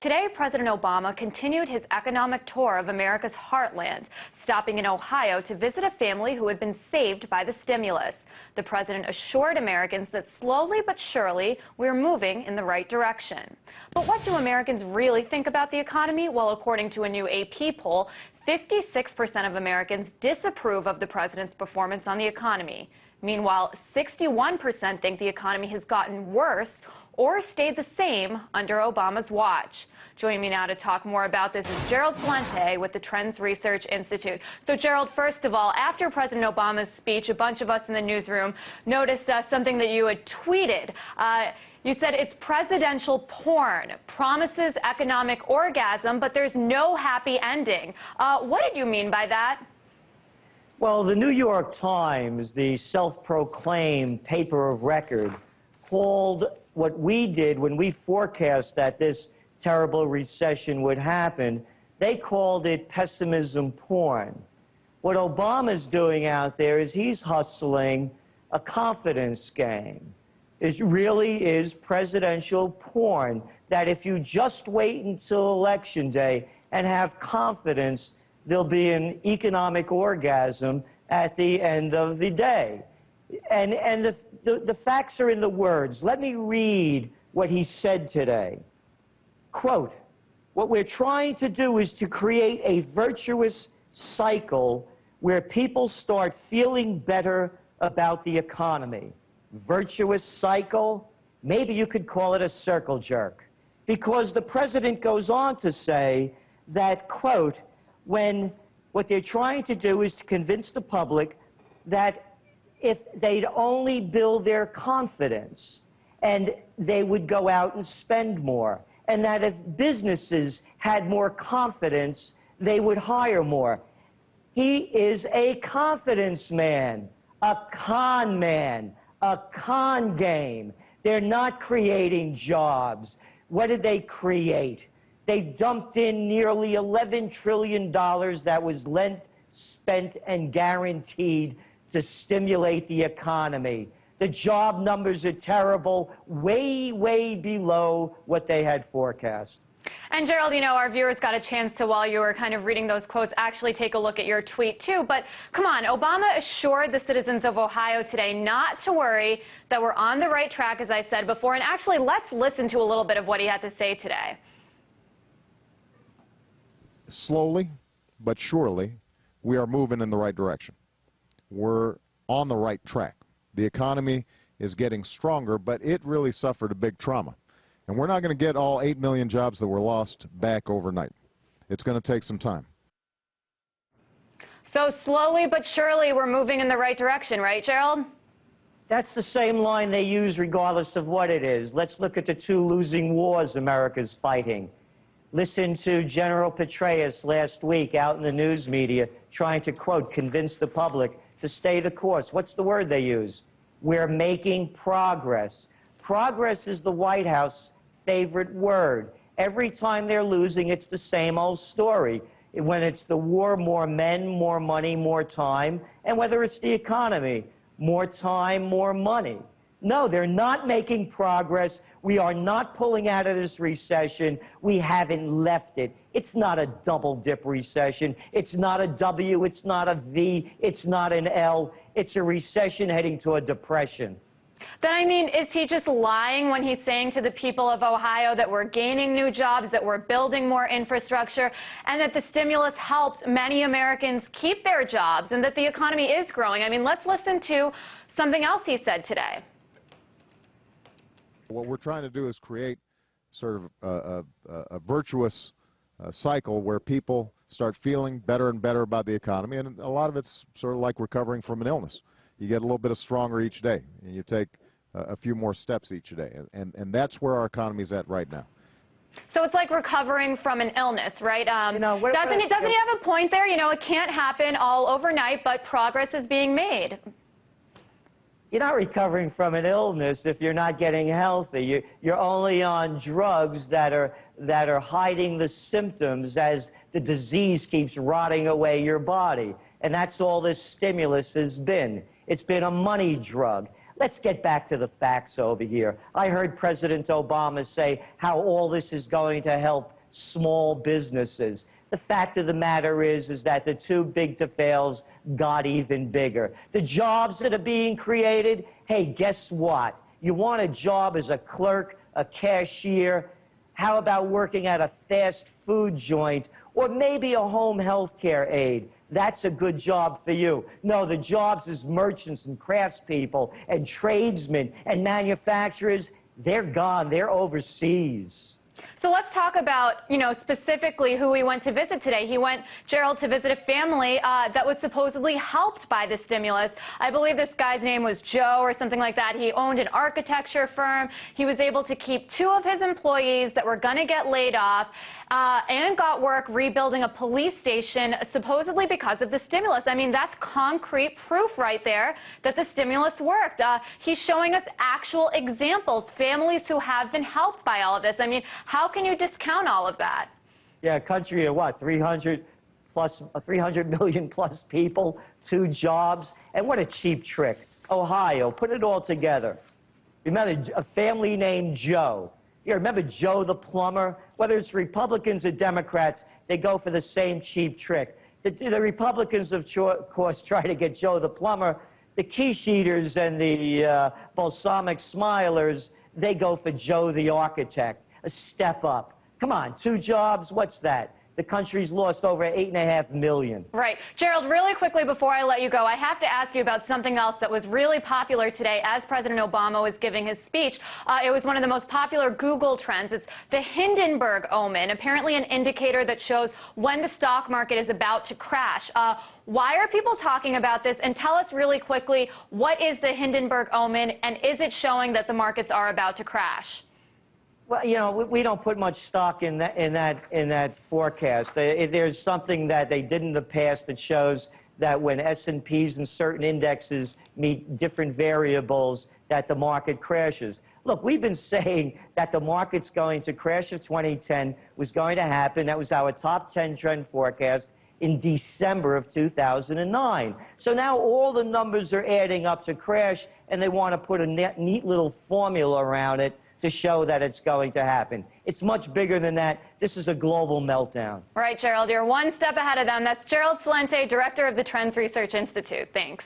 Today, President Obama continued his economic tour of America's heartland, stopping in Ohio to visit a family who had been saved by the stimulus. The president assured Americans that slowly but surely we're moving in the right direction. But what do Americans really think about the economy? Well, according to a new AP poll, 56% of Americans disapprove of the president's performance on the economy. Meanwhile, 61% think the economy has gotten worse or stayed the same under Obama's watch. Joining me now to talk more about this is Gerald Celente with the Trends Research Institute. So, Gerald, first of all, after President Obama's speech, a bunch of us in the newsroom noticed something that you had tweeted. You said it's presidential porn, promises economic orgasm, but there's no happy ending. What did you mean by that? Well, the New York Times, the self-proclaimed paper of record, called what we did when we forecast that this terrible recession would happen, they called it pessimism porn. What Obama's doing out there is he's hustling a confidence game. It really is presidential porn, that if you just wait until Election Day and have confidence, there'll be an economic orgasm at the end of the day. And the facts are in the words. Let me read what he said today. Quote, "What we're trying to do is to create a virtuous cycle where people start feeling better about the economy." Virtuous cycle? Maybe you could call it a circle jerk. Because the president goes on to say that, quote, what they're trying to do is to convince the public that if they'd only build their confidence and they would go out and spend more, and that if businesses had more confidence, they would hire more. He is a confidence man, a con man, a con game. They're not creating jobs. What did they create? They dumped in nearly $11 trillion that was lent, spent, and guaranteed to stimulate the economy. The job numbers are terrible, way, way below what they had forecast. And Gerald, you know, our viewers got a chance to, while you were kind of reading those quotes, actually take a look at your tweet too. But come on, Obama assured the citizens of Ohio today not to worry, that we're on the right track, as I said before. And actually, let's listen to a little bit of what he had to say today. Slowly but surely, we are moving in the right direction. We're on the right track. The economy is getting stronger, but it really suffered a big trauma. And we're not going to get all 8 million jobs that were lost back overnight. It's going to take some time. So slowly but surely, we're moving in the right direction, right, Gerald? That's the same line they use regardless of what it is. Let's look at the two losing wars America's fighting. Listen to General Petraeus last week out in the news media trying to, quote, convince the public to stay the course. What's the word they use? We're making progress. Progress is the White House favorite word. Every time they're losing, it's the same old story. When it's the war, more men, more money, more time. And whether it's the economy, more time, more money. No, they're not making progress. We are not pulling out of this recession. We haven't left it. It's not a double-dip recession. It's not a W. It's not a V. It's not an L. It's a recession heading to a depression. Then, I mean, is he just lying when he's saying to the people of Ohio that we're gaining new jobs, that we're building more infrastructure, and that the stimulus helped many Americans keep their jobs, and that the economy is growing? I mean, let's listen to something else he said today. What we're trying to do is create sort of a virtuous cycle where people start feeling better and better about the economy, and a lot of it's sort of like recovering from an illness. You get a little bit of stronger each day, and you take a few more steps each day, and that's where our economy is at right now. So it's like recovering from an illness, right? Doesn't he have a point there? You know, it can't happen all overnight, but progress is being made. You're not recovering from an illness if you're not getting healthy. You're only on drugs that are hiding the symptoms as the disease keeps rotting away your body. And that's all this stimulus has been. It's been a money drug. let's get back to the facts over here. I heard President Obama say how all this is going to help small businesses. The fact of the matter is that the too big to fails got even bigger. The jobs that are being created, hey, guess what? You want a job as a clerk, a cashier? How about working at a fast food joint or maybe a home health care aide? That's a good job for you. No, the jobs as merchants and craftspeople and tradesmen and manufacturers, they're gone. They're overseas. So let's talk about, specifically who he went to visit today. He went, Gerald, to visit a family that was supposedly helped by the stimulus. I believe this guy's name was Joe or something like that. He owned an architecture firm. He was able to keep 2 of his employees that were going to get laid off and got work rebuilding a police station supposedly because of the stimulus. I mean, that's concrete proof right there that the stimulus worked. He's showing us actual examples, families who have been helped by all of this. I mean, how can you discount all of that? Yeah, a country of what, 300 million plus people, 2 jobs, and what a cheap trick. Ohio, put it all together. Remember a family named Joe. You remember Joe the plumber? Whether it's Republicans or Democrats, they go for the same cheap trick. The Republicans, of course, try to get Joe the plumber. The quiche eaters and the balsamic smilers, they go for Joe the architect. A step up. Come on, 2 jobs, what's that? The country's lost over 8.5 million. Right. Gerald, really quickly before I let you go, I have to ask you about something else that was really popular today as President Obama was giving his speech. It was one of the most popular Google trends. It's the Hindenburg Omen, apparently an indicator that shows when the stock market is about to crash. Why are people talking about this? And tell us really quickly, what is the Hindenburg Omen, and is it showing that the markets are about to crash? Well, we don't put much stock in that forecast. There's something that they did in the past that shows that when S&Ps and certain indexes meet different variables, that the market crashes. Look, we've been saying that the market's going to crash of 2010 was going to happen. That was our top 10 trend forecast in December of 2009. So now all the numbers are adding up to crash, and they want to put a neat little formula around it to show that it's going to happen. It's much bigger than that. This is a global meltdown. All right, Gerald, you're one step ahead of them. That's Gerald Celente, director of the Trends Research Institute. Thanks.